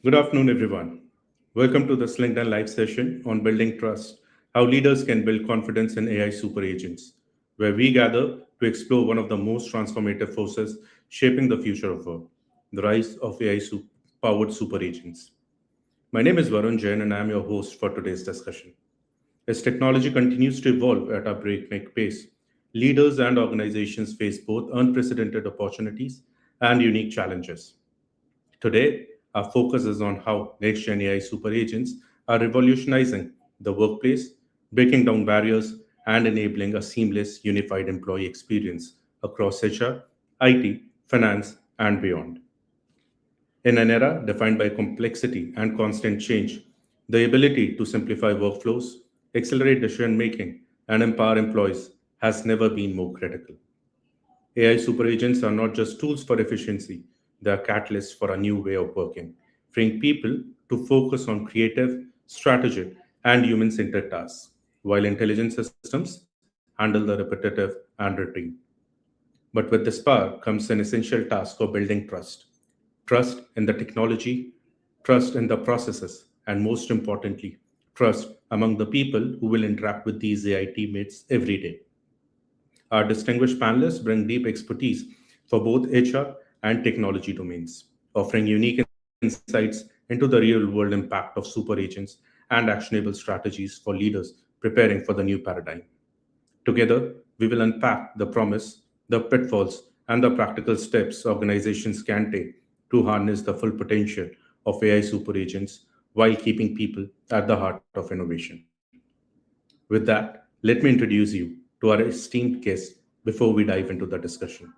Good afternoon, everyone. Welcome to this LinkedIn live session on building trust, how leaders can build confidence in AI super agents, where we gather to explore one of the most transformative forces shaping the future of work, the rise of AI powered super agents. My name is Varun Jain, and I am your host for today's discussion. As technology continues to evolve at a breakneck pace, leaders and organizations face both unprecedented opportunities and unique challenges. Today, our focus is on how NextGen AI super agents are revolutionizing the workplace, breaking down barriers, and enabling a seamless, unified employee experience across HR, IT, finance, and beyond. In an era defined by complexity and constant change, the ability to simplify workflows, accelerate decision making, and empower employees has never been more critical. AI super agents are not just tools for efficiency, they are catalysts for a new way of working, freeing people to focus on creative, strategic, and human centered tasks, while intelligent systems handle the repetitive and routine. But with this power comes an essential task of building trust trust in the technology, trust in the processes, and most importantly, trust among the people who will interact with these AI teammates every day. Our distinguished panelists bring deep expertise for both HR and technology domains, offering unique insights into the real world impact of super agents and actionable strategies for leaders preparing for the new paradigm. Together, we will unpack the promise, the pitfalls, and the practical steps organizations can take to harness the full potential of AI super agents while keeping people at the heart of innovation. With that, let me introduce you to our esteemed guest before we dive into the discussion.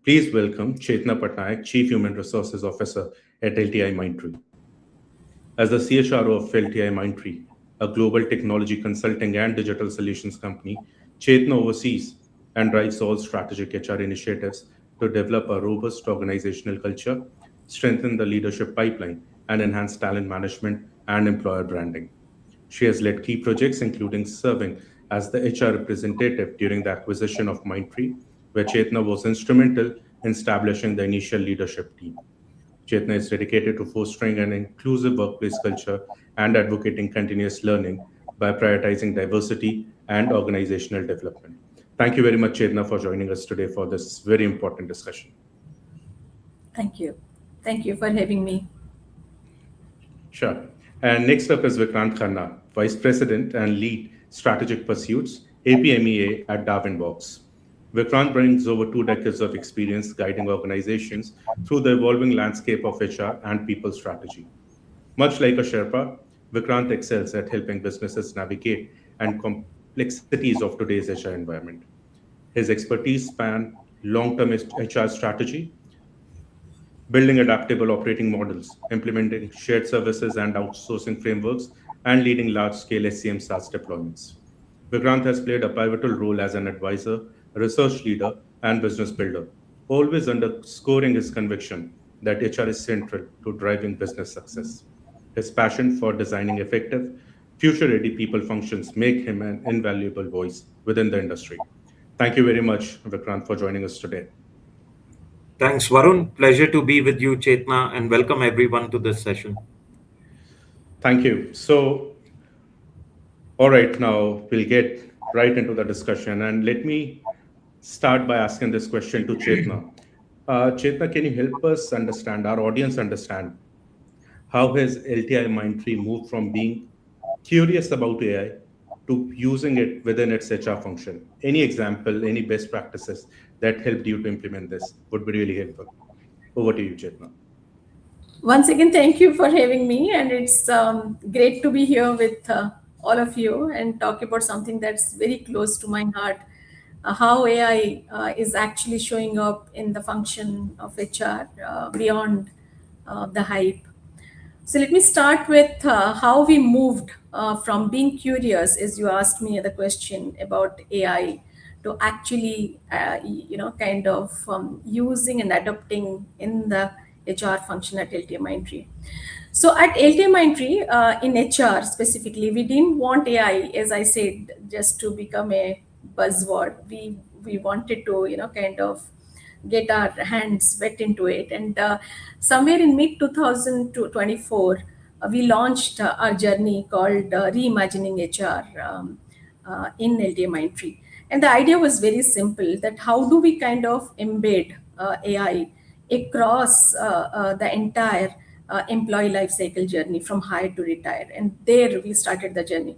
Please welcome Chetana Patnaik, Chief Human Resources Officer at LTI Mindtree. As the CHRO of LTI Mindtree, a global technology consulting and digital solutions company, Chetana oversees and drives all strategic HR initiatives to develop a robust organizational culture, strengthen the leadership pipeline, and enhance talent management and employer branding. She has led key projects, including serving as the HR representative during the acquisition of Mindtree, where Chetna was instrumental in establishing the initial leadership team. Chetna is dedicated to fostering an inclusive workplace culture and advocating continuous learning by prioritizing diversity and organizational development. Thank you very much, Chetna, for joining us today for this very important discussion. Thank you. Thank you for having me. Sure. And next up is Vikrant Khanna, Vice President and Lead Strategic Pursuits, APMEA at Darwinbox. Vikrant brings over 2 decades of experience guiding organizations through the evolving landscape of HR and people strategy. Much like a Sherpa, Vikrant excels at helping businesses navigate and complexities of today's HR environment. His expertise span long-term HR strategy, building adaptable operating models, implementing shared services and outsourcing frameworks, and leading large-scale SCM SaaS deployments. Vikrant has played a pivotal role as an advisor, research leader, and business builder, always underscoring his conviction that HR is central to driving business success. His passion for designing effective, future-ready people functions make him an invaluable voice within the industry. Thank you very much, Vikrant, for joining us today. Thanks, Varun. Pleasure to be with you, Chetna, and welcome everyone to this session. Thank you. So, all right, now we'll get right into the discussion. And let me start by asking this question to Chetna. Chetna, can you help us understand, our audience understand, how has LTI Mindtree moved from being curious about AI to using it within its HR function? Any example, any best practices that helped you to implement this would be really helpful. Over to you, Chetna. Once again, thank you for having me, and it's great to be here with all of you and talk about something that's very close to my heart. How AI is actually showing up in the function of HR beyond the hype. So let me start with how we moved from being curious, as you asked me the question about AI, to actually, kind of using and adopting in the HR function at LTI Mindtree. So at LTI Mindtree, in HR specifically, we didn't want AI, as I said, just to become a buzzword. We wanted to, kind of get our hands wet into it. And somewhere in mid 2024, we launched our journey called Reimagining HR in LTI Mindtree. And the idea was very simple, that how do we kind of embed AI across the entire employee life cycle journey from hire to retire. And there we started the journey.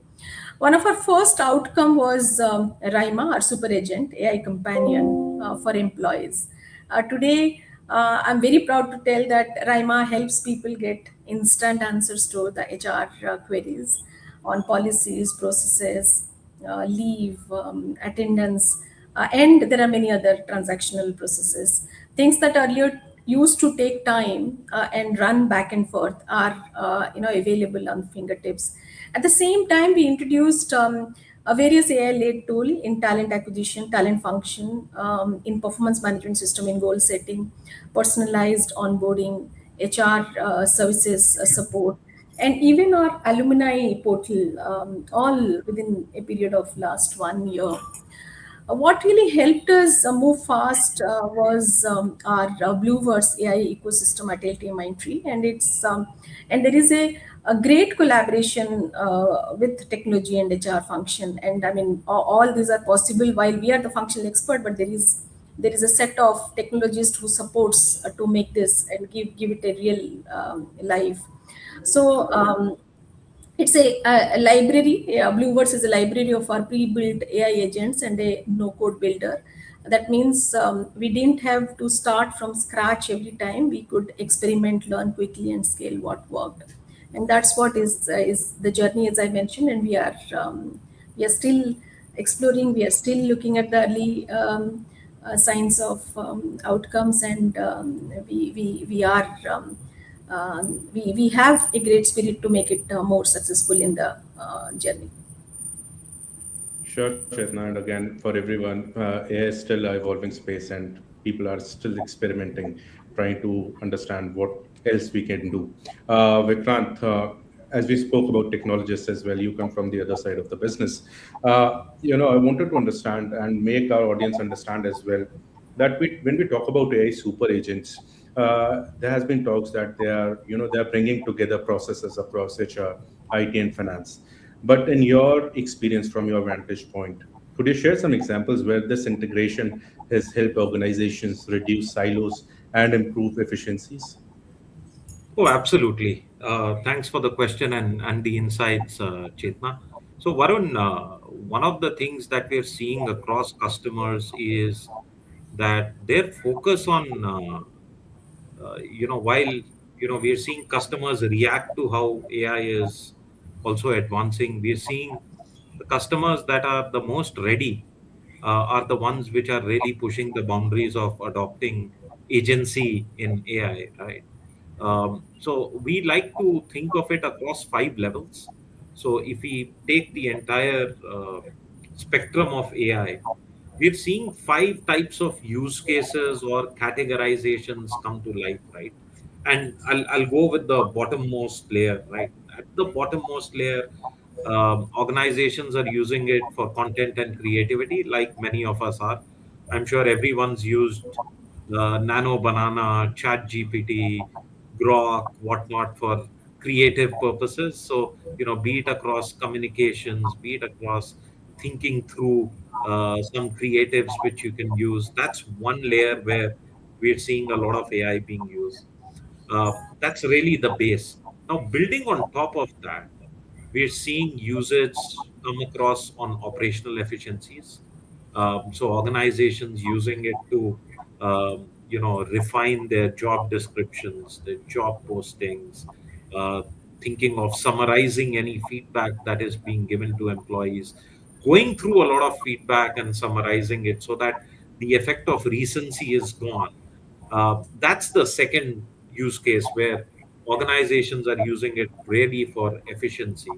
One of our first outcome was Rima, our super agent, AI companion for employees. Today, I'm very proud to tell that Rima helps people get instant answers to the HR queries on policies, processes, leave, attendance, and there are many other transactional processes. Things that earlier used to take time and run back and forth are available on fingertips. At the same time, we introduced a various AI-led tool in talent acquisition, talent function, in performance management system, in goal setting, personalized onboarding, HR services support, and even our alumni portal, all within a period of last 1 year. What really helped us move fast was our Blueverse AI ecosystem at LTI Mindtree, and and there is a great collaboration with technology and HR function. And I mean, all these are possible while we are the functional expert, but there is a set of technologists who supports to make this and give it a real life. So it's a library. Blueverse is a library of our pre-built AI agents and a no-code builder. That means we didn't have to start from scratch every time. We could experiment, learn quickly, and scale what worked. And that's what is the journey, as I mentioned. And we are still exploring. We are still looking at the early signs of outcomes, and we are. We have a great spirit to make it more successful in the journey. Sure, Chetna. And again, for everyone, AI is still an evolving space and people are still experimenting, trying to understand what else we can do. Vikrant, as we spoke about technologists as well, you come from the other side of the business. I wanted to understand and make our audience understand as well that when we talk about AI super agents, there has been talks that they are bringing together processes across HR, IT, and finance. But in your experience, from your vantage point, could you share some examples where this integration has helped organizations reduce silos and improve efficiencies? Oh, absolutely. Thanks for the question and the insights, Chetna. So, Varun, one of the things that we're seeing across customers is that their focus on, while we're seeing customers react to how AI is also advancing, we're seeing the customers that are the most ready are the ones which are really pushing the boundaries of adopting agency in AI, right? So we like to think of it across 5 levels. So if we take the entire spectrum of AI, we're seeing 5 types of use cases or categorizations come to life, right? And I'll go with the bottommost layer, right? At the bottommost layer, organizations are using it for content and creativity, like many of us are. I'm sure everyone's used Nano Banana, Chat GPT, Grok, whatnot for creative purposes. So, be it across communications, be it across thinking through some creatives which you can use. That's one layer where we're seeing a lot of AI being used. That's really the base. Now, building on top of that, we're seeing usage come across on operational efficiencies. So organizations using it to, refine their job descriptions, their job postings, uh, thinking of summarizing any feedback that is being given to employees, going through a lot of feedback and summarizing it so that the effect of recency is gone. That's the second use case where organizations are using it really for efficiency.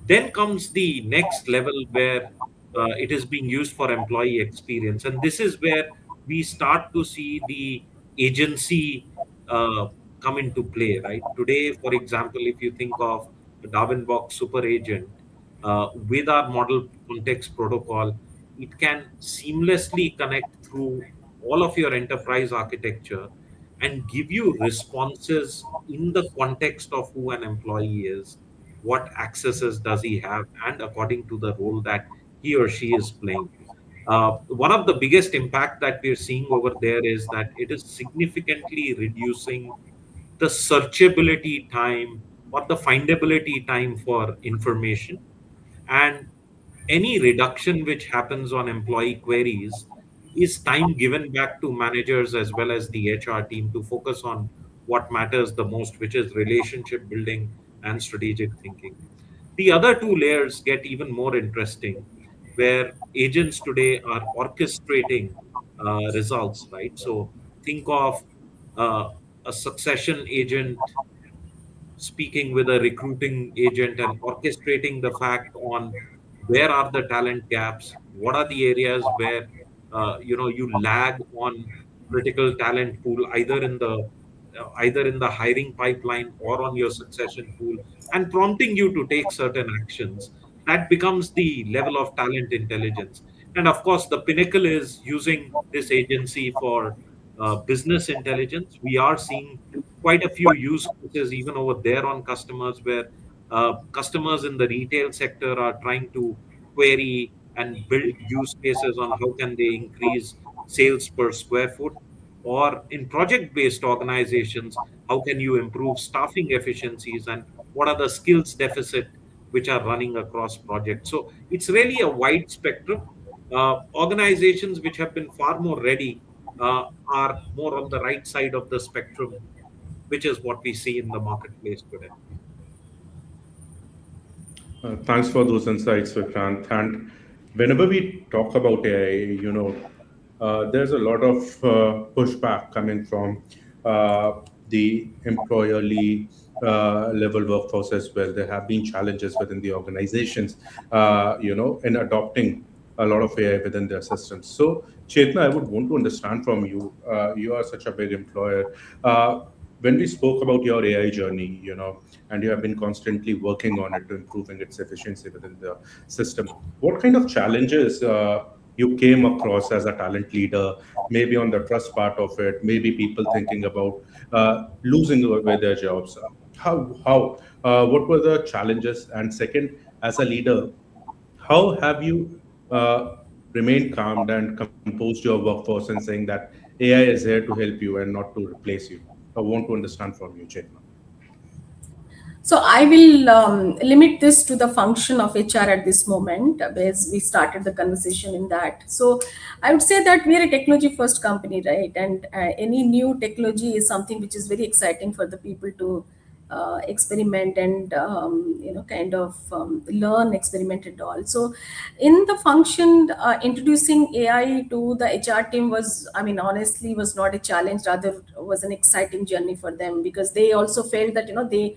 Then comes the next level where it is being used for employee experience. And this is where we start to see the agency uh, come into play, right? Today, for example, if you think of the Darwin Box Super Agent, with our model context protocol, it can seamlessly connect through all of your enterprise architecture and give you responses in the context of who an employee is, what accesses does he have, and according to the role that he or she is playing. One of the biggest impact that we're seeing over there is that it is significantly reducing the searchability time or the findability time for information, and any reduction which happens on employee queries is time given back to managers as well as the HR team to focus on what matters the most, which is relationship building and strategic thinking. The other two layers get even more interesting, where agents today are orchestrating results, right? So think of uh, a succession agent speaking with a recruiting agent and orchestrating the fact on where are the talent gaps, what are the areas where you lag on critical talent pool, either in the hiring pipeline or on your succession pool, and prompting you to take certain actions. That becomes the level of talent intelligence. And of course, the pinnacle is using this agency for business intelligence. We are seeing quite a few use cases even over there on customers, where customers in the retail sector are trying to query and build use cases on how can they increase sales per square foot, or in project based organizations, how can you improve staffing efficiencies, and what are the skills deficit which are running across projects. So it's really a wide spectrum. Organizations which have been far more ready are more on the right side of the spectrum, which is what we see in the marketplace today. Thanks for those insights, Vikrant. And whenever we talk about AI, there's a lot of pushback coming from uh, the employerly level workforce as well. There have been challenges within the organizations, in adopting a lot of AI within their systems. So, Chetna, I would want to understand from you. You are such a big employer. Uh, when we spoke about your AI journey, and you have been constantly working on it to improving its efficiency within the system, what kind of challenges you came across as a talent leader, maybe on the trust part of it, maybe people thinking about losing away their jobs? What were the challenges? And second, as a leader, how have you uh, remained calm and composed your workforce and saying that AI is here to help you and not to replace you? I want to understand from you, Chetna. So I will limit this to the function of HR at this moment, as we started the conversation in that. So I would say that we are a technology first company, right? And any new technology is something which is very exciting for the people to experiment and kind of learn, experiment and all. So in the function, introducing AI to the HR team was, I mean, honestly, was not a challenge. Rather, was an exciting journey for them, because they also felt that the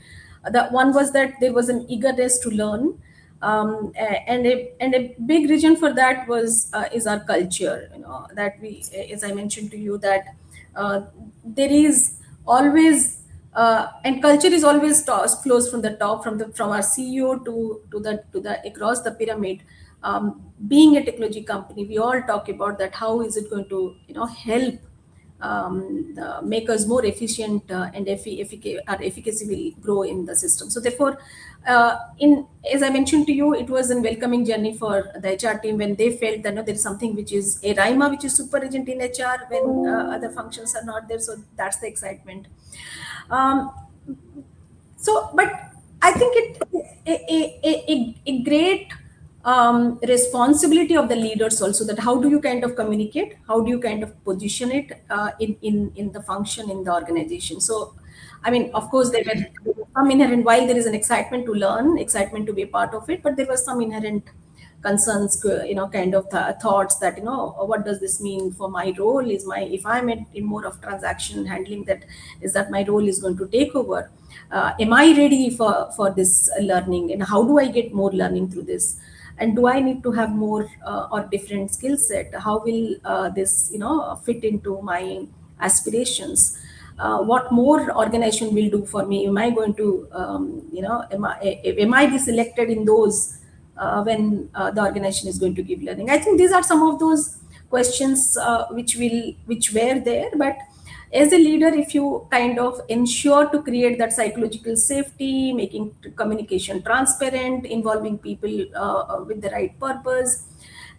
one was that there was an eagerness to learn, and a big reason for that was is our culture. That we, as I mentioned to you, that there is always and culture is always flows from the top, from our CEO to the across the pyramid. Being a technology company, we all talk about that. How is it going to help make us more efficient, and our efficacy will grow in the system. So therefore, in as I mentioned to you, it was a welcoming journey for the HR team when they felt that there is something which is a RIMA, which is super agent in HR, when other functions are not there. So that's the excitement. Um, but I think a great responsibility of the leaders also, that how do you kind of communicate, how do you kind of position it in the function in the organization. So I mean, of course, there were some inherent, while there is an excitement to learn, excitement to be a part of it, but there was some inherent concerns, kind of thoughts that, what does this mean for my role? Is my, if I'm in more of transaction handling, that is that my role is going to take over? Am I ready for this learning, and how do I get more learning through this? And do I need to have more or different skill set? How will this fit into my aspirations? What more organization will do for me? Am I going to am I be selected in those when the organization is going to give learning? I think these are some of those questions which were there. But as a leader, if you kind of ensure to create that psychological safety, making communication transparent, involving people with the right purpose,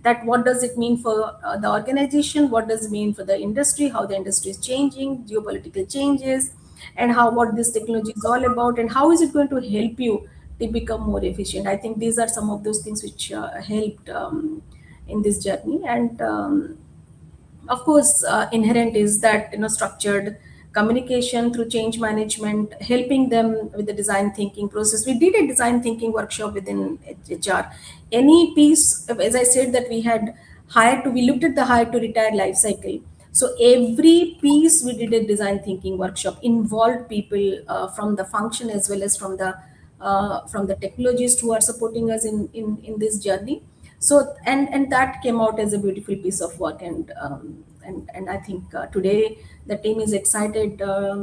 that what does it mean for the organization, what does it mean for the industry, how the industry is changing, geopolitical changes, and how what this technology is all about, and how is it going to help you to become more efficient. I think these are some of those things which helped in this journey. And of course, inherent is that, structured communication through change management, helping them with the design thinking process. We did a design thinking workshop within HR. Any piece, as I said, that we had we looked at the hire to retire life cycle. So every piece we did a design thinking workshop, involved people from the function as well as from the technologists who are supporting us in this journey. So and that came out as a beautiful piece of work. And I think today the team is excited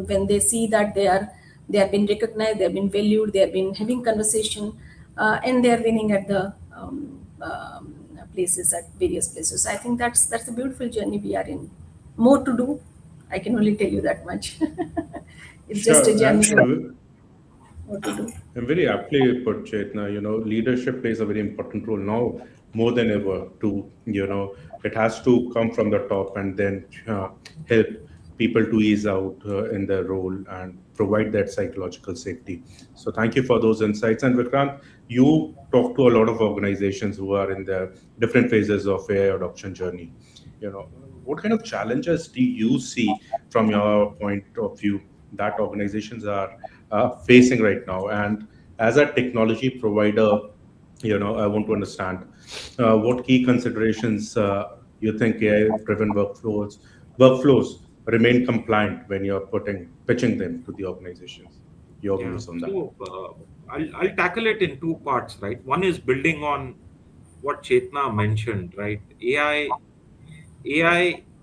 when they see that they have been recognized, they have been valued, they have been having conversation, and they are winning at the places, at various places. So I think that's a beautiful journey we are in. More to do, I can only tell you that much. It's just a Sure, journey. More to do. and very aptly put, Chetna. Leadership plays a very important role now more than ever. It has to come from the top and then help people to ease out in their role and provide that psychological safety. So, thank you for those insights. And Vikrant, you talk to a lot of organizations who are in the different phases of AI adoption journey. You know, what kind of challenges do you see from your point of view that organizations are facing right now? And as a technology provider, I want to understand what key considerations you think AI-driven workflows remain compliant when you're pitching them to the organizations. Your Yeah. views on that? So I'll tackle it in two parts, right? One is building on what Chetna mentioned, right? AI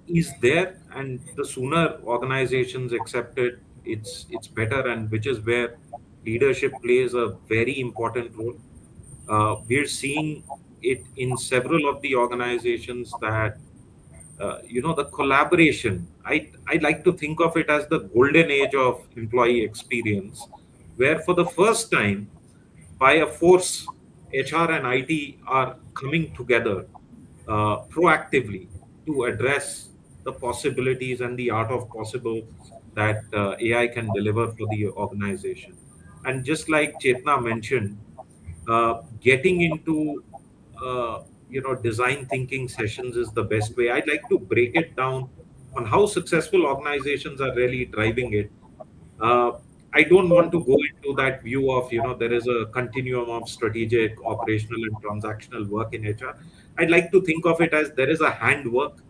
is there, and the sooner organizations accept it, it's better, and which is where leadership plays a very important role. We're seeing it in several of the organizations that the collaboration. I like to think of it as the golden age of employee experience, where for the first time, by a force, HR and IT are coming together proactively to address the possibilities and the art of possible that AI can deliver for the organization. And just like Chetna mentioned, getting into design thinking sessions is the best way. I'd like to break it down on how successful organizations are really driving it. uh, I don't want to go into that view of, there is a continuum of strategic, operational, and transactional work in HR. I'd like to think of it as there is a handwork,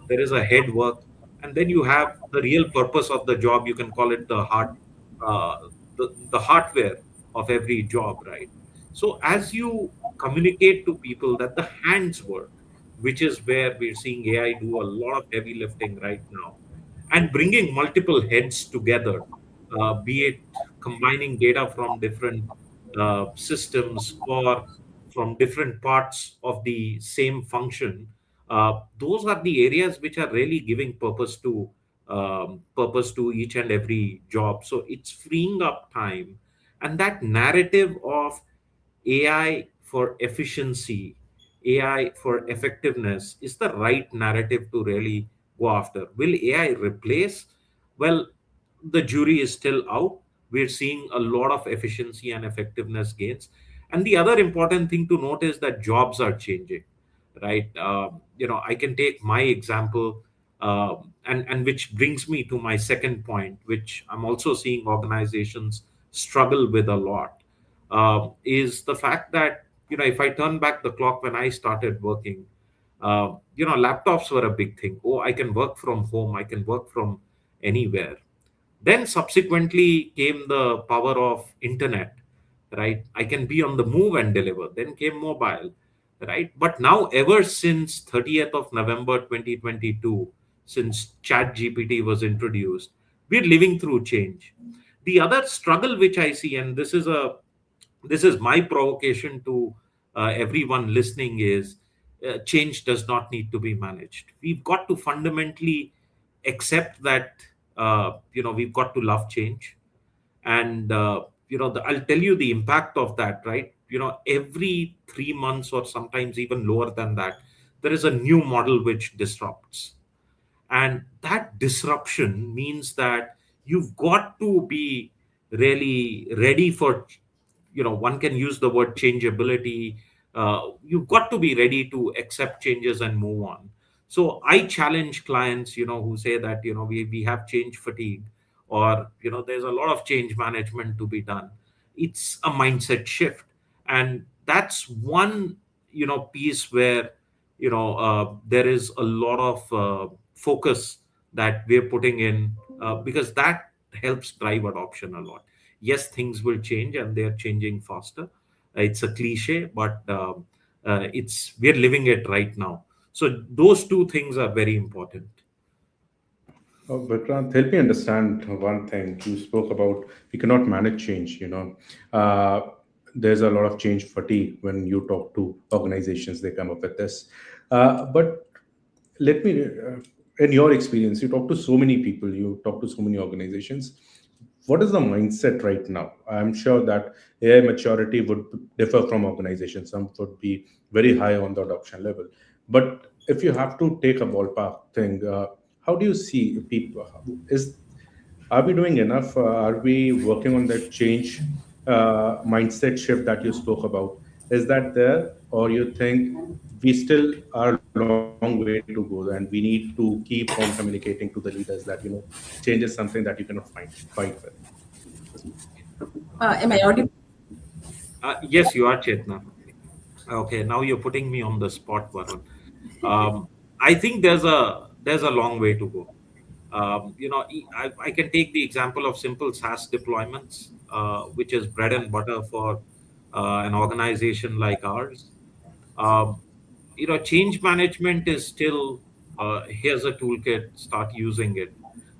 there is a head work, and then you have the real purpose of the job. You can call it the heart, the hardware of every job, right? So as you communicate to people that the hands work, which is where we're seeing AI do a lot of heavy lifting right now, and bringing multiple heads together, be it combining data from different systems or from different parts of the same function. Those are the areas which are really giving purpose to each and every job. So it's freeing up time, and that narrative of AI for efficiency, AI for effectiveness is the right narrative to really go after. Will AI replace? Well, the jury is still out. We're seeing a lot of efficiency and effectiveness gains. And the other important thing to note is that jobs are changing, right? I can take my example, and which brings me to my second point, which I'm also seeing organizations struggle with a lot, is the fact that, if I turn back the clock when I started working, laptops were a big thing. Oh, I can work from home, I can work from anywhere. Then subsequently came the power of internet, right? I can be on the move and deliver. Then came mobile, right? But now, ever since 30th of November 2022, since Chat GPT was introduced, we're living through change. The other struggle which I see, and this is my provocation to everyone listening, is change does not need to be managed. We've got to fundamentally accept that we've got to love change. And I'll tell you the impact of that, right? Every 3 months, or sometimes even lower than that, there is a new model which disrupts. And that disruption means that you've got to be really ready for, one can use the word changeability. You've got to be ready to accept changes and move on. So I challenge clients, who say that, we have change fatigue, or there's a lot of change management to be done. It's a mindset shift. And that's one piece where there is a lot of focus that we're putting in, because that helps drive adoption a lot. Yes, things will change, and they're changing faster. It's a cliche, but it's we're living it right now. So those two things are very important. Vikrant, help me understand one thing. You spoke about we cannot manage change. Uh, there's a lot of change fatigue when you talk to organizations. They come up with this. But let me, in your experience, you talk to so many people, you talk to so many organizations. What is the mindset right now? I'm sure that AI maturity would differ from organizations. Some would be very high on the adoption level. But if you have to take a ballpark thing, how do you see people? Is Are we doing enough? Are we working on that change mindset shift that you spoke about? Is that there, or you think we still are a long way to go, and we need to keep on communicating to the leaders that change is something that you cannot fight with? Am I audible? Yes, you are, Chetna. Okay, now you're putting me on the spot, Varun. I think there's a long way to go. I can take the example of simple SaaS deployments, which is bread and butter for an organization like ours. Um, Change management is still, here's a toolkit, start using it.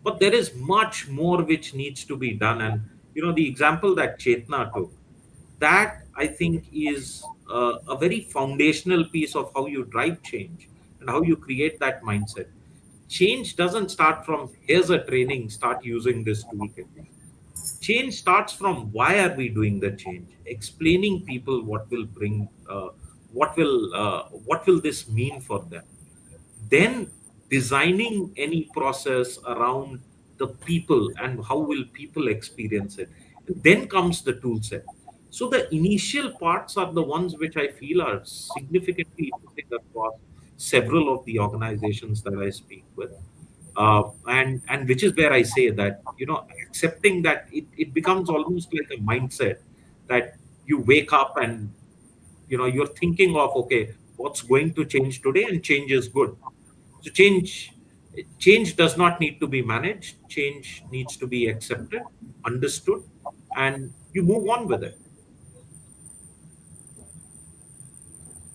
But there is much more which needs to be done. And the example that Chetna took, that I think is a very foundational piece of how you drive change and how you create that mindset. Change doesn't start from here's a training, start using this toolkit. Change starts from why are we doing the change, explaining people what will this mean for them, then designing any process around the people and how will people experience it. Then comes the tool set. So the initial parts are the ones which I feel are significantly missing across several of the organizations that I speak with. And which is where I say that accepting that it becomes almost like a mindset, that you wake up and you're thinking of, okay, what's going to change today, and change is good. So change does not need to be managed. Change needs to be accepted, understood, and you move on with it.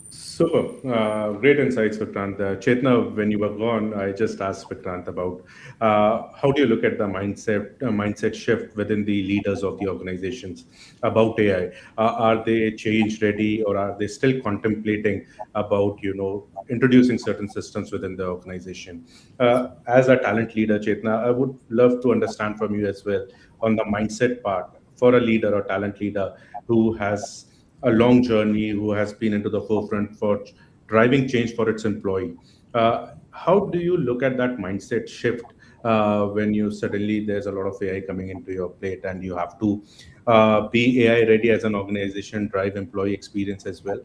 Super. Great insights, Vikrant. Chetna, when you were gone, I just asked Vikrant about how do you look at the mindset shift within the leaders of the organizations about AI? Are they change ready, or are they still contemplating about introducing certain systems within the organization? As a talent leader, Chetna, I would love to understand from you as well on the mindset part for a leader or talent leader who has a long journey, who has been into the forefront for driving change for its employee. How do you look at that mindset shift when you suddenly there's a lot of AI coming into your plate and you have to be AI ready as an organization, drive employee experience as well?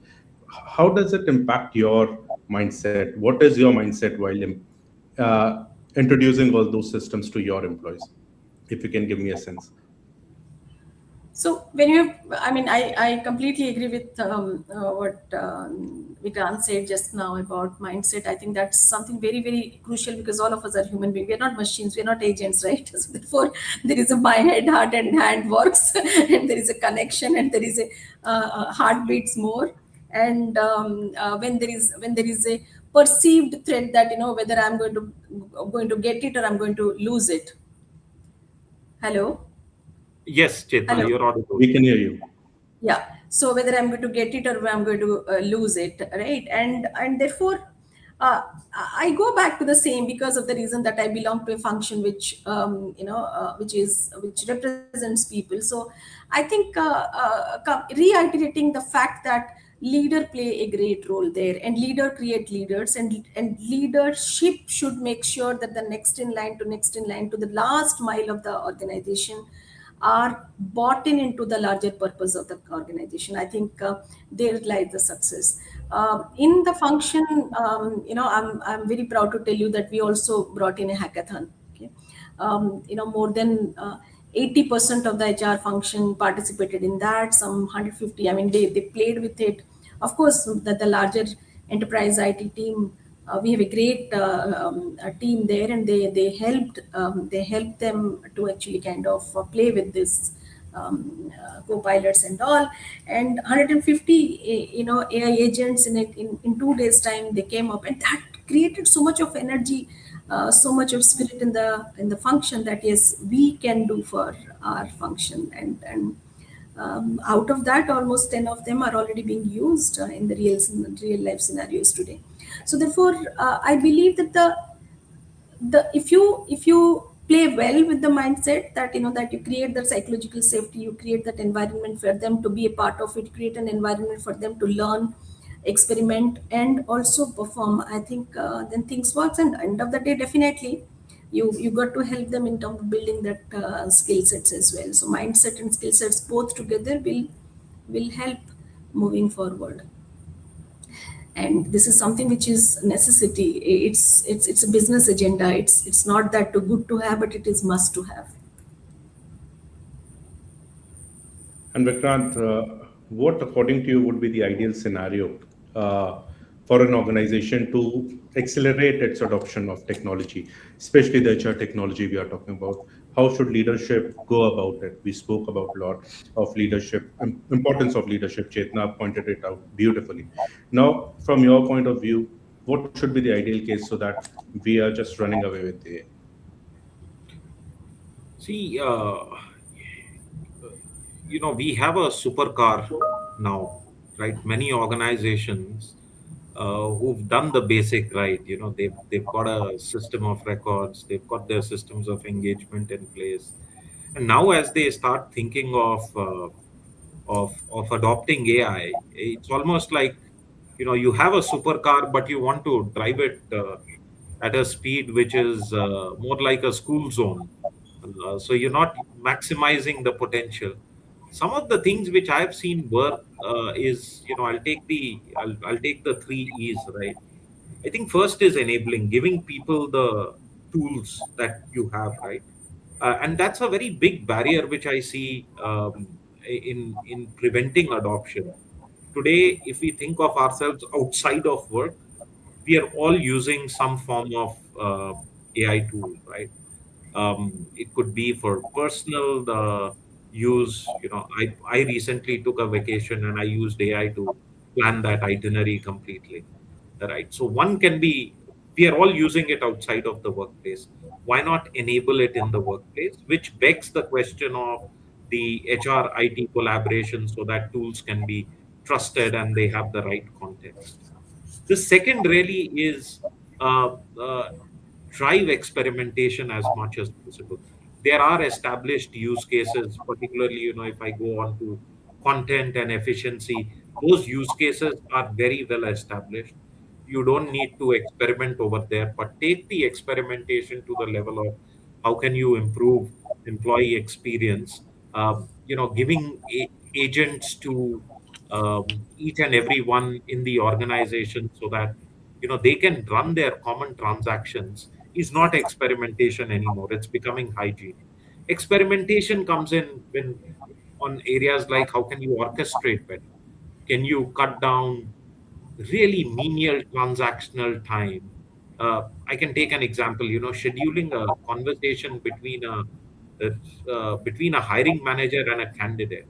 How does it impact your mindset? What is your mindset while uh, introducing all those systems to your employees? If you can give me a sense. So when you, I mean, I completely agree with what Vikrant said just now about mindset. I think that's something very, very crucial because all of us are human beings. We are not machines. We are not agents, right? So therefore, there is a my head, heart, and hand works, and there is a connection, and there is a heart beats more. And when there is a perceived threat that whether I'm going to get it or I'm going to lose it. Hello, Yes, Chetna, hello. you're audible. We can hear you. Yeah. So whether I'm going to get it or I'm going to lose it, right? And therefore, uh, I go back to the same, because of the reason that I belong to a function which which represents people. So I think reiterating the fact that leader play a great role there, and leader create leaders, and leadership should make sure that the next in line to the last mile of the organization are bought in into the larger purpose of the organization. I think there lies the success. In the function, I'm very proud to tell you that we also brought in a hackathon. Okay, more than 80% of the HR function participated in that. Some 150. I mean, they played with it. Of course, the larger enterprise IT team, we have a great a team there, and they helped them to actually kind of play with this co-pilots and all. And 150 AI agents in it, in 2 days time they came up, and that created so much of energy, so much of spirit in the function, that yes, we can do for our function. And out of that, almost 10 of them are already being used in the real life scenarios today. So therefore, I believe that the if you play well with the mindset that that you create that psychological safety, you create that environment for them to be a part of it, create an environment for them to learn, experiment, and also perform. I think then things works, and end of the day, definitely you got to help them in terms of building that skill sets as well. So mindset and skill sets both together will help moving forward. And this is something which is necessity. It's a business agenda. It's not that too good to have, but it is must to have. And Vikrant, what, according to you, would be the ideal scenario uh, for an organization to accelerate its adoption of technology, especially the HR technology we are talking about? How should leadership go about it? We spoke about a lot of leadership, importance of leadership. Chetna pointed it out beautifully. Now, from your point of view, what should be the ideal case so that we are just running away with the See, we have a supercar now, right? Many organizations who've done the basic right. They've got a system of records, they've got their systems of engagement in place, and now as they start thinking of adopting AI, it's almost like you have a supercar, but you want to drive it at a speed which is more like a school zone. So you're not maximizing the potential. Some of the things which I've seen work is, I'll take the three E's, right? I think first is enabling, giving people the tools that you have, right? And that's a very big barrier which I see in preventing adoption. Today, if we think of ourselves outside of work, we are all using some form of AI tool, right? It could be for personal use. I recently took a vacation and I used AI to plan that itinerary completely. Right. So one can be, we are all using it outside of the workplace. Why not enable it in the workplace? Which begs the question of the HR IT collaboration so that tools can be trusted and they have the right context. The second really is drive experimentation as much as possible. There are established use cases, particularly, if I go on to content and efficiency, those use cases are very well established. You don't need to experiment over there, but take the experimentation to the level of how can you improve employee experience, giving agents to each and every one in the organization so that they can run their common transactions is not experimentation anymore. It's becoming hygiene. Experimentation comes in when on areas like how can you orchestrate better? Can you cut down really menial transactional time? I can take an example. Scheduling a conversation between a hiring manager and a candidate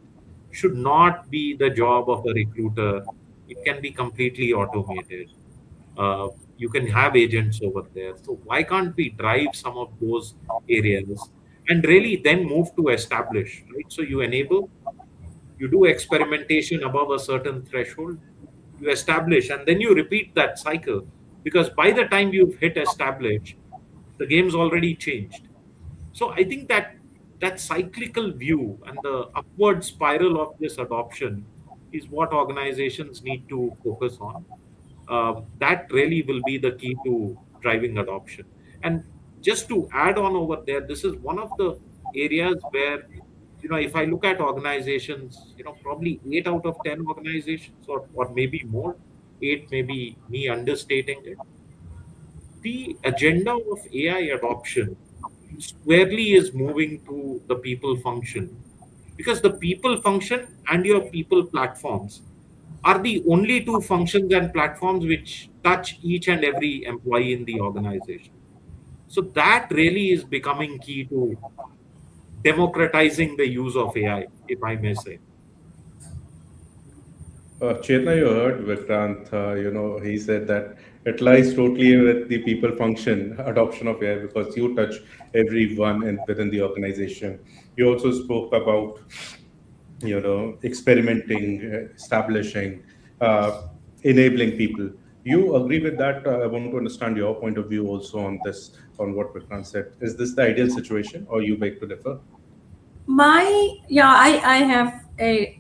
should not be the job of a recruiter. It can be completely automated. You can have agents over there. So why can't we drive some of those areas and really then move to establish, right? So you enable, You do experimentation above a certain threshold, you establish, and then you repeat that cycle, because by the time you've hit establish, the game's already changed. So I think that cyclical view and the upward spiral of this adoption is what organizations need to focus on. That really will be the key to driving adoption. And just to add on over there, this is one of the areas where, if I look at organizations, probably 8 out of 10 organizations, or maybe more, eight maybe me understating it, the agenda of AI adoption squarely is moving to the people function, because the people function and your people platforms are the only two functions and platforms which touch each and every employee in the organization. So that really is becoming key to democratizing the use of AI, if I may say. Chetna, you heard Vikrant, he said that it lies totally with the people function adoption of AI because you touch everyone within the organization. You also spoke about, experimenting, establishing, uh, enabling people. You agree with that? I want to understand your point of view also on this, on what Vikrant said. Is this the ideal situation or you beg to differ? I have a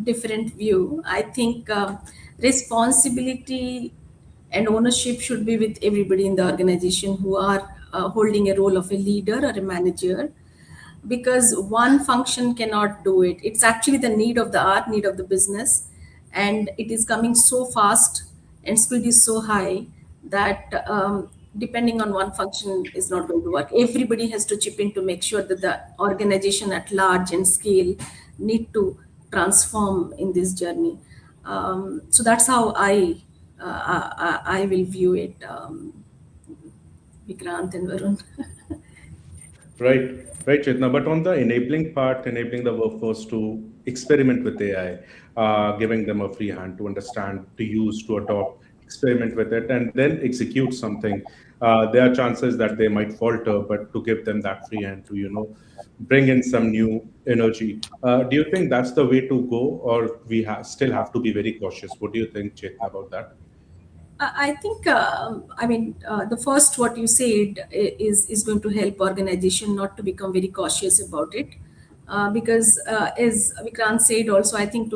different view. I think responsibility and ownership should be with everybody in the organization who are holding a role of a leader or a manager, because one function cannot do it. It's actually the need of the art, need of the business, and it is coming so fast and speed is so high that depending on one function is not going to work. Everybody has to chip in to make sure that the organization at large and scale need to transform in this journey. So that's how I will view it, Vikrant and Varun. Right, right, Chetna. But on the enabling part, enabling the workforce to experiment with AI, giving them a free hand to understand, to use, to adopt, experiment with it, and then execute something. There are chances that they might falter, but to give them that free hand to, bring in some new energy. Do you think that's the way to go, or we still have to be very cautious? What do you think, Chetna, about that? I think, the first what you said is going to help organization not to become very cautious about it, because as Vikrant said, also I think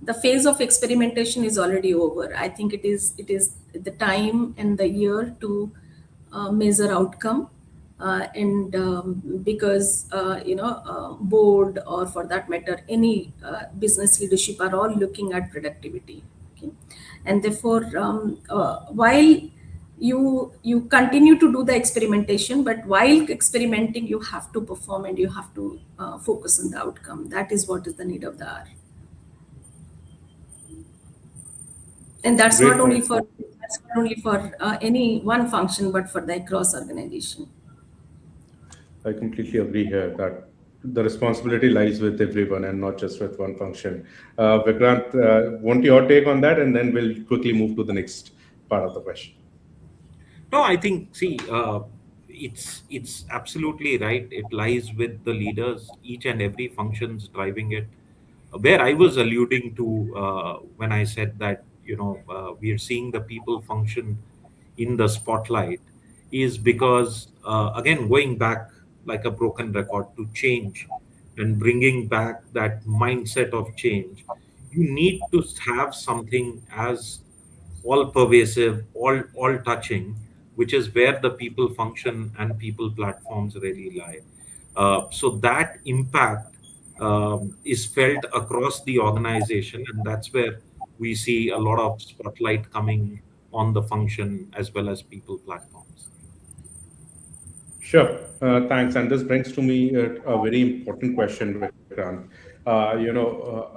the phase of experimentation is already over. I think it is the time and the year to measure outcome, and because board, or for that matter any business leadership, are all looking at productivity. Okay, and therefore while you continue to do the experimentation, but while experimenting you have to perform and you have to focus on the outcome. That is what is the need of the hour, and Great point. that's not only for any one function, but for the cross organization. I completely agree here that the responsibility lies with everyone and not just with one function. Vikrant, want your take on that, and then we'll quickly move to the next part of the question. No, I think, see, it's absolutely right. It lies with the leaders, each and every functions driving it. Where I was alluding to when I said that, we are seeing the people function in the spotlight, is because, again, going back like a broken record to change and bringing back that mindset of change, you need to have something as all pervasive, all touching, which is where the people function and people platforms really lie. So that impact is felt across the organization, and that's where we see a lot of spotlight coming on the function as well as people platforms. Sure. Thanks. And this brings to me a very important question, Vikrant. I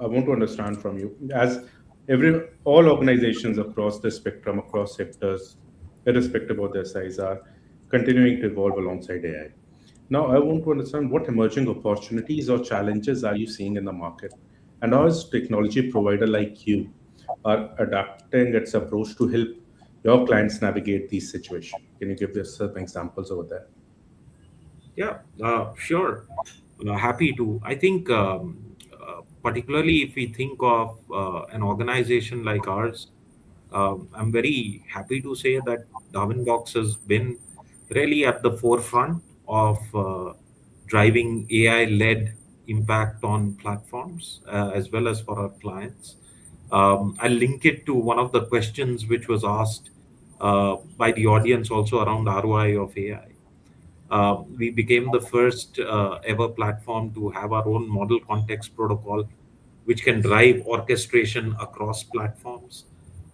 want to understand from you, as all organizations across the spectrum, across sectors, irrespective of their size, are continuing to evolve alongside AI. Now, I want to understand what emerging opportunities or challenges are you seeing in the market, and how is technology provider like you are adapting its approach to help your clients navigate these situations? Can you give us some examples over there? Yeah, sure. Happy to. I think, particularly if we think of an organization like ours, I'm very happy to say that Darwinbox has been really at the forefront of driving AI-led impact on platforms, as well as for our clients. I'll link it to one of the questions which was asked by the audience also around ROI of AI. We became the first ever platform to have our own model context protocol, which can drive orchestration across platforms.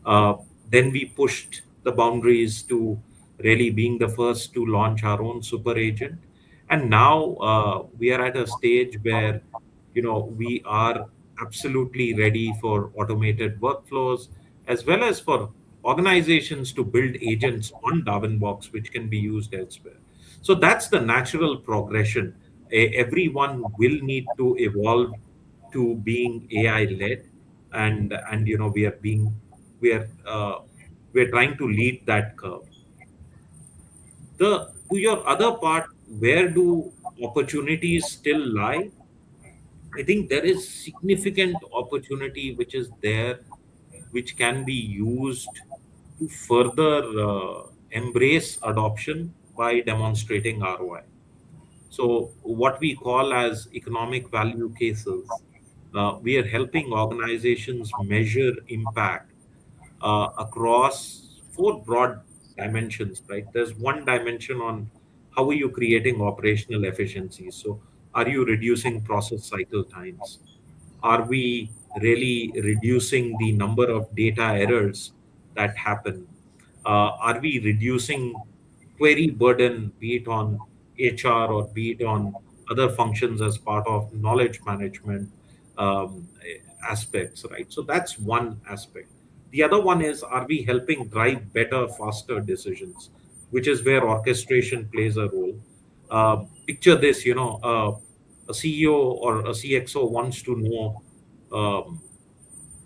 Uh, then we pushed the boundaries to really being the first to launch our own super agent. And now we are at a stage where, we are absolutely ready for automated workflows, as well as for organizations to build agents on Darwinbox, which can be used elsewhere. So that's the natural progression. Everyone will need to evolve to being AI led, and we are trying to lead that curve. The To your other part, where do opportunities still lie? I think there is significant opportunity which is there, which can be used to further embrace adoption by demonstrating ROI. So, what we call as economic value cases, we are helping organizations measure impact across four broad dimensions, right? There's one dimension on how are you creating operational efficiencies. So, are you reducing process cycle times? Are we really reducing the number of data errors that happen? Are we reducing query burden, be it on HR or be it on other functions as part of knowledge management aspects, right? So that's one aspect. The other one is, are we helping drive better, faster decisions, which is where orchestration plays a role. Picture this, a CEO or a CXO wants to know, um,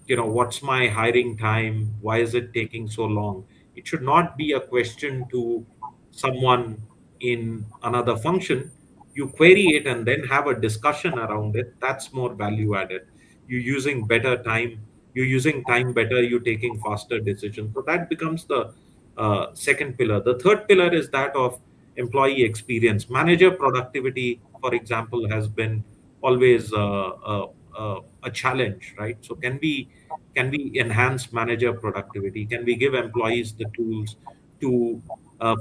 what's my hiring time? Why is it taking so long? It should not be a question to someone in another function. You query it and then have a discussion around it. That's more value added. You're using better time. You're using time better. You're taking faster decisions. So that becomes the second pillar. The third pillar is that of employee experience. Manager productivity, for example, has been always a challenge, right? So can we enhance manager productivity? Can we give employees the tools to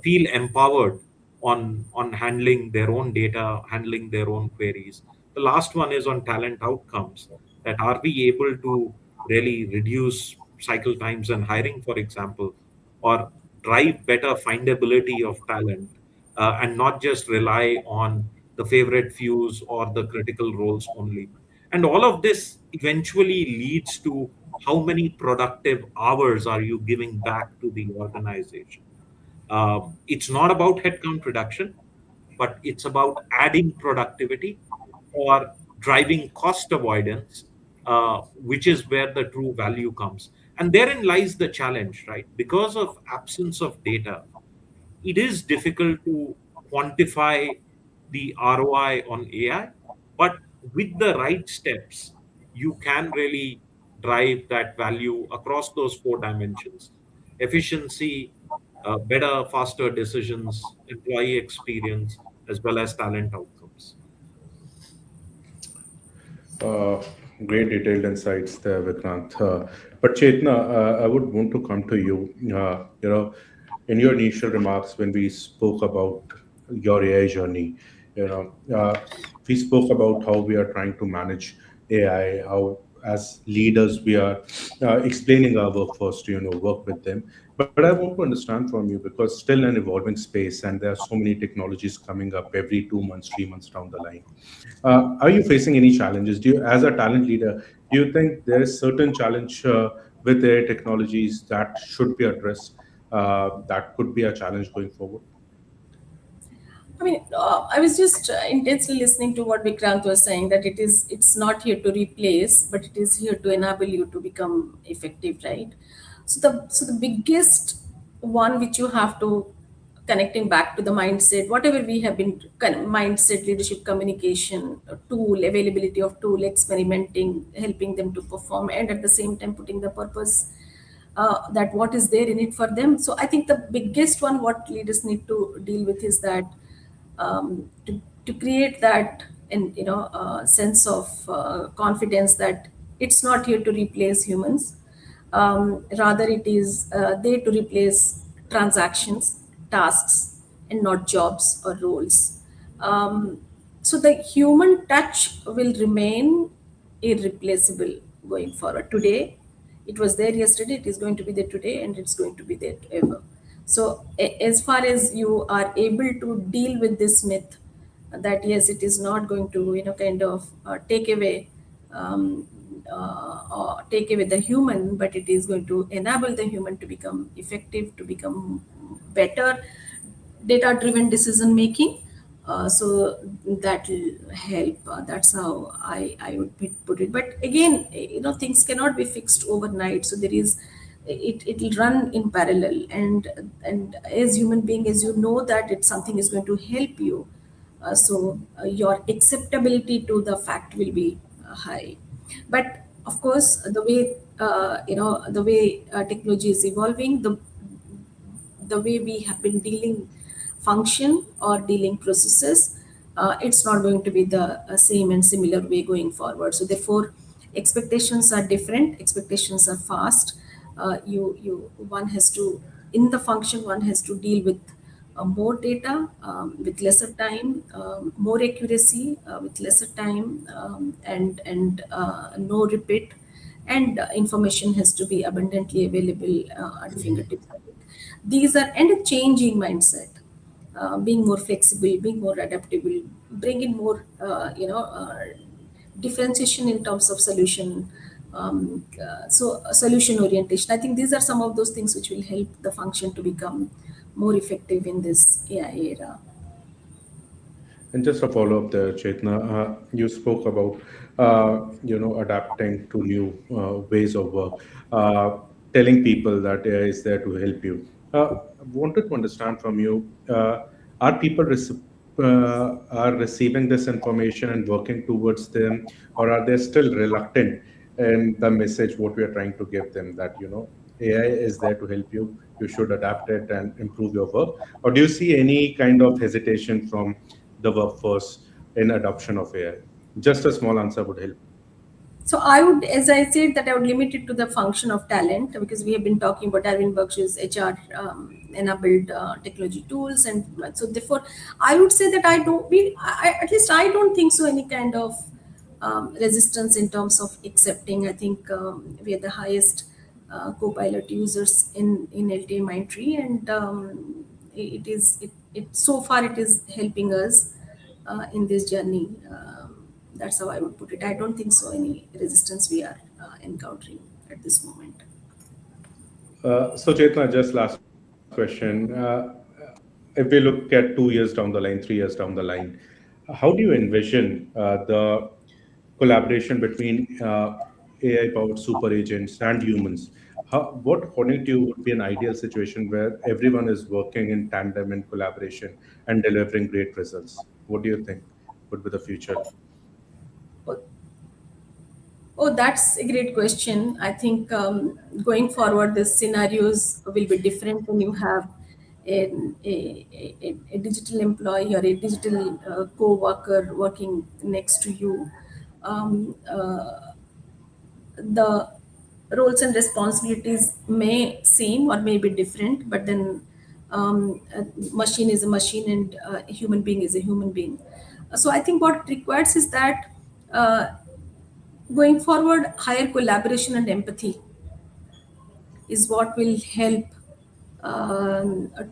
feel empowered on handling their own data, handling their own queries? The last one is on talent outcomes. That are we able to really reduce cycle times and hiring, for example, or drive better findability of talent, and not just rely on the favorite fews or the critical roles only. And all of this eventually leads to how many productive hours are you giving back to the organization. It's not about headcount reduction, but it's about adding productivity or driving cost avoidance, which is where the true value comes. And therein lies the challenge, right? Because of absence of data, it is difficult to quantify the ROI on AI, but with the right steps, you can really drive that value across those four dimensions: efficiency, better, faster decisions, employee experience, as well as talent outcomes. Uh, Great detailed insights there, Vikrant. But Chetna, I would want to come to you. In your initial remarks when we spoke about your AI journey, you know, we spoke about how we are trying to manage AI, how as leaders we are explaining our workforce to work with them. But I want to understand from you, because still an evolving space and there are so many technologies coming up every 2 months, 3 months down the line. Are you facing any challenges? Do you, as a talent leader, do you think there is certain challenge with AI technologies that should be addressed? That could be a challenge going forward. I mean, I was just intensely listening to what Vikrant was saying, that it's not here to replace, but it is here to enable you to become effective, right? So the biggest one which you have to connecting back to the mindset, whatever we have been mindset, leadership, communication, tool, availability of tool, experimenting, helping them to perform, and at the same time putting the purpose, that what is there in it for them. So I think the biggest one what leaders need to deal with is that, to create that, and sense of confidence that it's not here to replace humans. Rather it is there to replace transactions, tasks, and not jobs or roles. So the human touch will remain irreplaceable going forward. Today it was there yesterday, it is going to be there today, and it's going to be there ever. So as far as you are able to deal with this myth, that yes, it is not going to kind of take away, or take away the human, but it is going to enable the human to become effective, to become better data driven decision making. So that will help. That's how I would put it. But again, things cannot be fixed overnight. So there is, it will run in parallel, and as human being, as you know that it's something is going to help you, so your acceptability to the fact will be high. But of course, the way technology is evolving, the way we have been dealing function or dealing processes, it's not going to be the same and similar way going forward. So therefore, expectations are different, expectations are fast. You one has to, in the function, one has to deal with more data, with lesser time, more accuracy with lesser time, and no repeat, and information has to be abundantly available at fingertips. These are, and a changing mindset, being more flexible, being more adaptable, bring in more differentiation in terms of solution. So solution orientation, I think these are some of those things which will help the function to become more effective in this AI era. And just a follow up there, Chetna, you spoke about adapting to new ways of work, telling people that AI is there to help you. I wanted to understand from you: are people are receiving this information and working towards them, or are they still reluctant in the message what we are trying to give them, that AI is there to help you, you should adapt it and improve your work? Or do you see any kind of hesitation from the workforce in adoption of AI? Just a small answer would help. So I would, as I said, that I would limit it to the function of talent, because we have been talking about Darwin Berkshire's HR enabled technology tools, and so therefore I would say that I don't. At least I don't think so. Any kind of resistance in terms of accepting. I think we are the highest co-pilot users in LTA Mindtree, and it is it so far it is helping us in this journey. That's how I would put it. I don't think so any resistance we are encountering at this moment. So, Chetna, just last question. If we look at 2 years down the line, 3 years down the line, how do you envision the collaboration between AI-powered super agents and humans? What, according to you, would be an ideal situation where everyone is working in tandem and collaboration and delivering great results? What do you think would be the future? Oh, oh, that's a great question. I think going forward, the scenarios will be different when you have a digital employee or a digital co-worker working next to you. The roles and responsibilities may same or may be different, but then a machine is a machine, and a human being is a human being. So I think what it requires is that, going forward, higher collaboration and empathy is what will help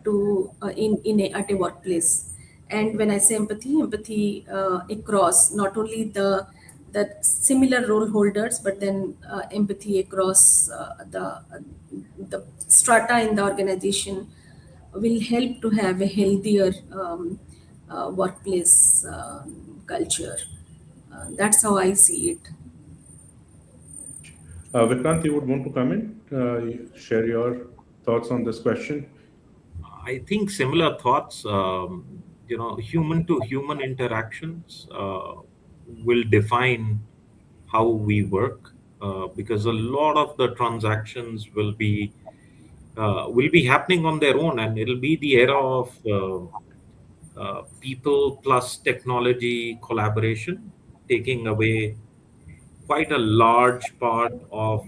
to in at a workplace. And when I say empathy, empathy across not only the similar role holders, but then empathy across the strata in the organization will help to have a healthier workplace culture. That's how I see it. Vikrant, you would want to comment, share your thoughts on this question? I think similar thoughts. Human to human interactions will define how we work, because a lot of the transactions will be happening on their own, and it'll be the era of people plus technology collaboration, taking away quite a large part of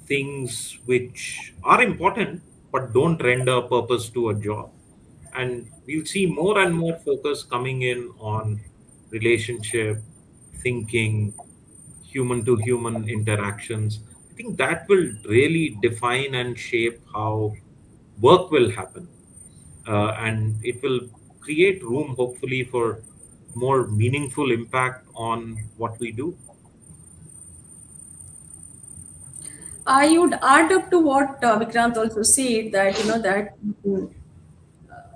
things which are important but don't render purpose to a job. And we'll see more and more focus coming in on relationship, thinking, human to human interactions. I think that will really define and shape how work will happen. And it will create room, hopefully, for more meaningful impact on what we do. I would add up to what Vikrant also said, that that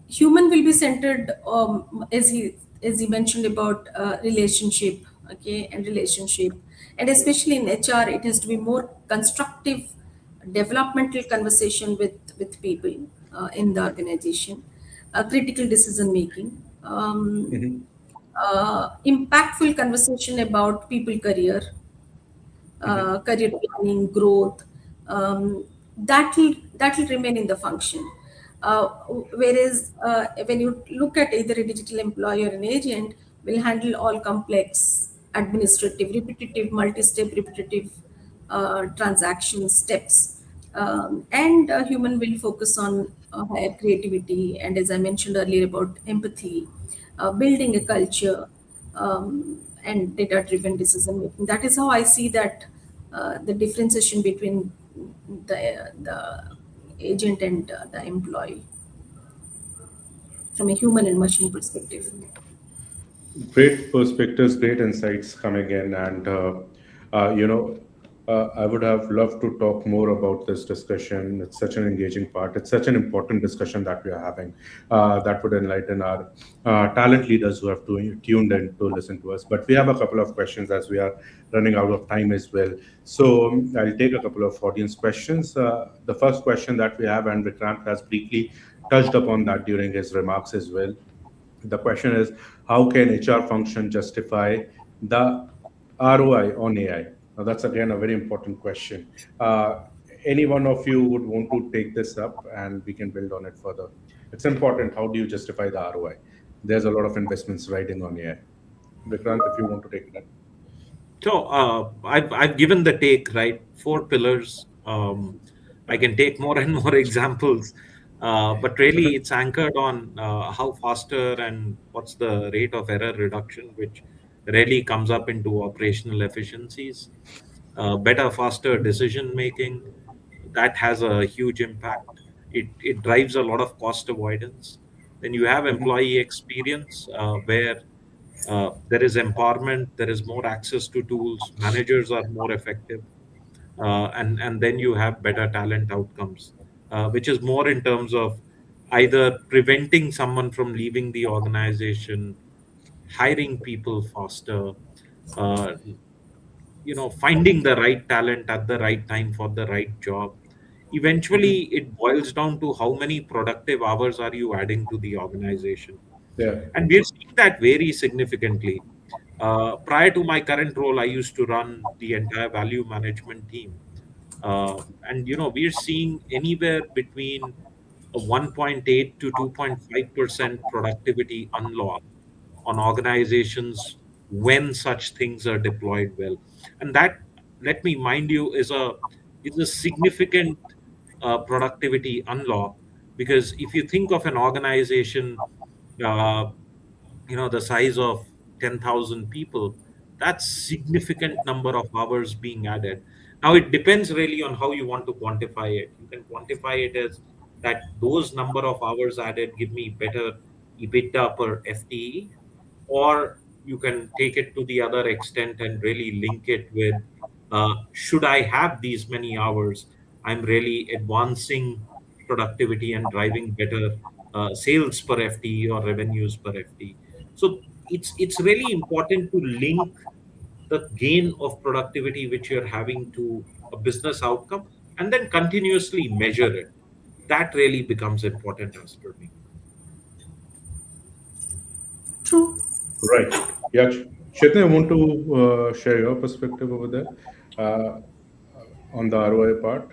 human will be centered, as he mentioned about relationship, okay, and relationship, and especially in HR, it has to be more constructive, developmental conversation with people in the organization, critical decision making, Mhm. impactful conversation about people career, Mhm. career planning, growth, that will remain in the function. Whereas when you look at either a digital employee or an agent, will handle all complex, administrative, repetitive, multi-step, repetitive transaction steps, and human will focus on higher creativity, and as I mentioned earlier about empathy, building a culture, and data-driven decision making. That is how I see that the differentiation between the agent and the employee from a human and machine perspective. Great perspectives, great insights coming in, and I would have loved to talk more about this discussion. It's such an engaging part. It's such an important discussion that we are having. That would enlighten our talent leaders who have tuned in to listen to us. But we have a couple of questions as we are running out of time as well. So I'll take a couple of audience questions. The first question that we have, and Vikrant has briefly touched upon that during his remarks as well. The question is, how can HR function justify the ROI on AI? Now, that's again a very important question. Uh, any one of you would want to take this up and we can build on it further. It's important. How do you justify the ROI? There's a lot of investments riding on AI. Vikrant, if you want to take it up. So I've given the take, right, four pillars. I can take more and more examples, but really it's anchored on how faster and what's the rate of error reduction, which really comes up into operational efficiencies, better, faster decision making. That has a huge impact. It drives a lot of cost avoidance. Then you have Mhm. employee experience, where there is empowerment, there is more access to tools, managers are more effective, and then you have better talent outcomes, which is more in terms of either preventing someone from leaving the organization, hiring people faster, uh, finding the right talent at the right time for the right job. Mhm. Eventually, it boils down to how many productive hours are you adding to the organization, Yeah. and we're seeing that vary significantly. Prior to my current role, I used to run the entire value management team. And we're seeing anywhere between a 1.8 to 2.5% productivity unlock on organizations when such things are deployed well. And that, let me mind you, is a significant productivity unlock, because if you think of an organization, uh, the size of 10,000 people, that's significant number of hours being added. Now it depends really on how you want to quantify it. You can quantify it as that those number of hours added give me better EBITDA per FTE, or you can take it to the other extent and really link it with, should I have these many hours, I'm really advancing productivity and driving better sales per FTE or revenues per FTE. So it's really important to link the gain of productivity which you're having to a business outcome, and then continuously measure it. That really becomes important as per me. True. Right. Yeah, Chetna, I want to share your perspective over there uh, on the ROI part.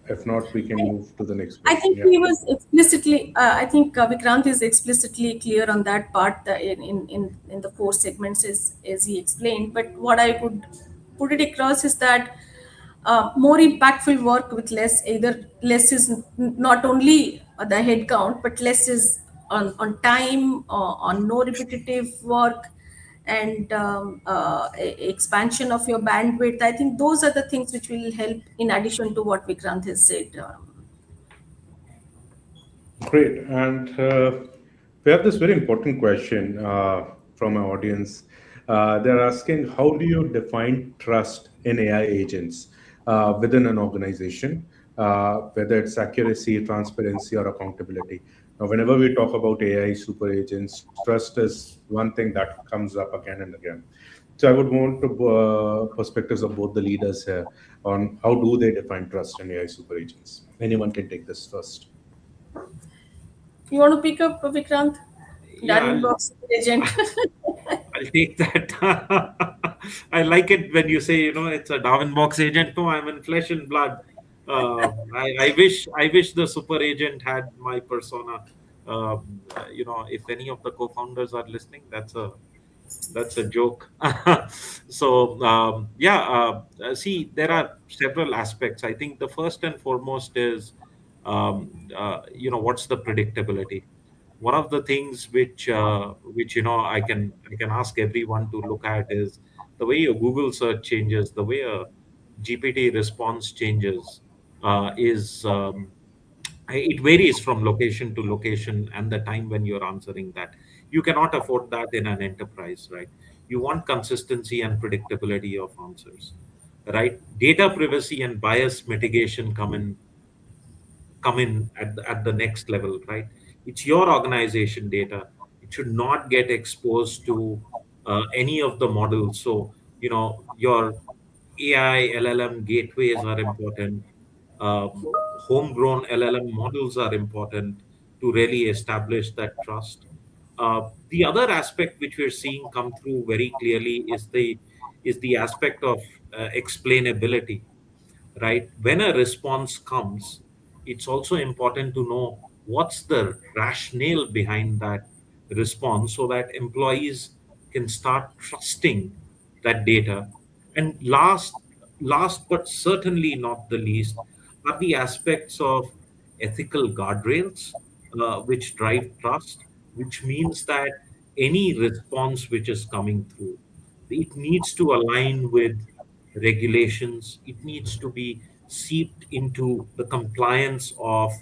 If not, we can move to the next I question. think Yeah. he was explicitly. I think Vikrant is explicitly clear on that part in the four segments as he explained. But what I would put it across is that more impactful work with less. Either less is not only the head count, but less is on time, on no repetitive work, and expansion of your bandwidth. I think those are the things which will help in addition to what Vikrant has said. Great. And we have this very important question from our audience. They're asking, how do you define trust in AI agents within an organization, whether it's accuracy, transparency, or accountability? Now, whenever we talk about AI super agents, trust is one thing that comes up again and again. So I would want to perspectives of both the leaders here on how do they define trust in AI super agents. Anyone can take this first. You want to pick up Vikrant? Yeah, Darwin box agent. I'll take that. I like it when you say, it's a Darwin box agent. No, I'm in flesh and blood. I wish the super agent had my persona. If any of the co-founders are listening, that's a joke. So yeah, see, there are several aspects. I think the first and foremost is, what's the predictability. One of the things which I can ask everyone to look at is the way your Google search changes, the way a GPT response changes, is it varies from location to location and the time when you're answering that. You cannot afford that in an enterprise, right? You want consistency and predictability of answers, right? Data privacy and bias mitigation come in at the next level, right? It's your organization data. It should not get exposed to any of the models. So, your AI LLM gateways are important. Homegrown LLM models are important to really establish that trust. The other aspect which we're seeing come through very clearly is the aspect of explainability, right? When a response comes, it's also important to know what's the rationale behind that response so that employees can start trusting that data. And last but certainly not the least are the aspects of ethical guardrails, which drive trust, which means that any response which is coming through, it needs to align with regulations. It needs to be seeped into the compliance of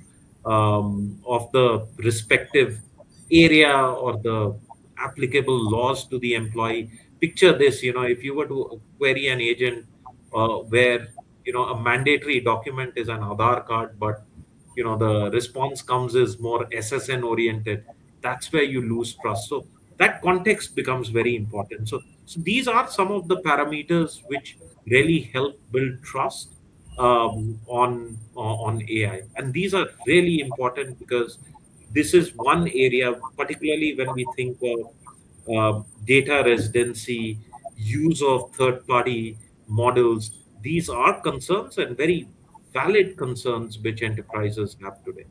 the respective area or the applicable laws to the employee. Picture this, if you were to query an agent where a mandatory document is an Aadhaar card, but the response comes is more SSN oriented. That's where you lose trust. So that context becomes very important. So these are some of the parameters which really help build trust on AI, and these are really important because this is one area, particularly when we think of data residency, use of third-party models. These are concerns and very valid concerns which enterprises have today.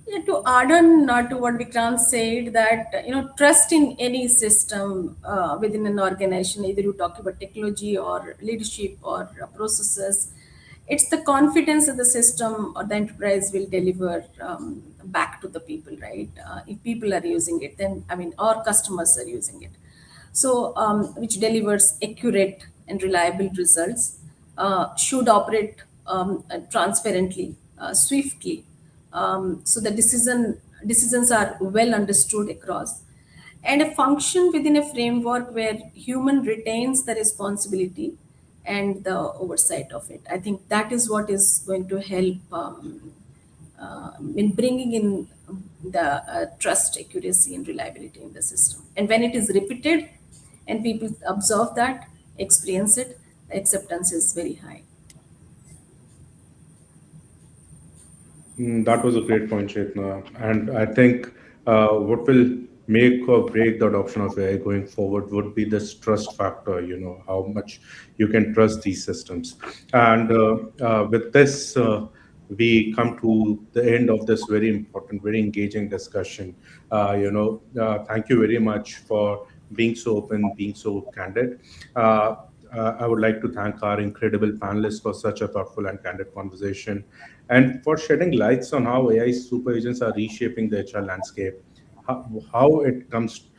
Yeah, to add on to what Vikrant said, that trust in any system within an organization, either you talk about technology or leadership or processes, it's the confidence that the system or the enterprise will deliver back to the people, right? If people are using it, then I mean, our customers are using it, so which delivers accurate and reliable results, should operate transparently, swiftly, so the decisions are well understood across, and a function within a framework where human retains the responsibility and the oversight of it. I think that is what is going to help in bringing in the trust, accuracy, and reliability in the system. And when it is repeated and people observe that, experience it, the acceptance is very high. That was a great point, Chetna. And I think what will make or break the adoption of AI going forward would be this trust factor, how much you can trust these systems. And with this, we come to the end of this very important, very engaging discussion. Thank you very much for being so open, being so candid. Uh, I would like to thank our incredible panelists for such a thoughtful and candid conversation and for shedding lights on how AI super agents are reshaping the HR landscape, how it comes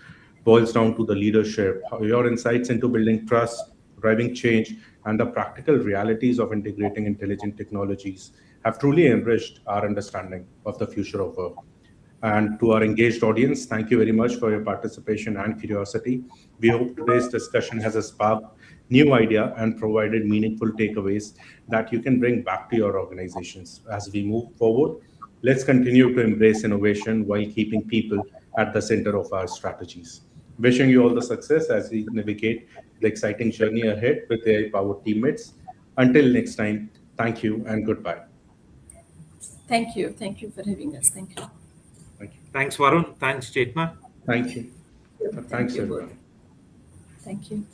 boils down to the leadership, how your insights into building trust, driving change, and the practical realities of integrating intelligent technologies have truly enriched our understanding of the future of work. And to our engaged audience, thank you very much for your participation and curiosity. We hope today's discussion has sparked new idea and provided meaningful takeaways that you can bring back to your organizations. As we move forward, let's continue to embrace innovation while keeping people at the center of our strategies. Wishing you all the success as we navigate the exciting journey ahead with AI-powered teammates. Until next time, thank you and goodbye. Thank you. Thank you for having us. Thank you. Thank you. Thanks, Varun. Thanks, Chetna. Thank you. Thank Thanks, you both. everyone. Thank you.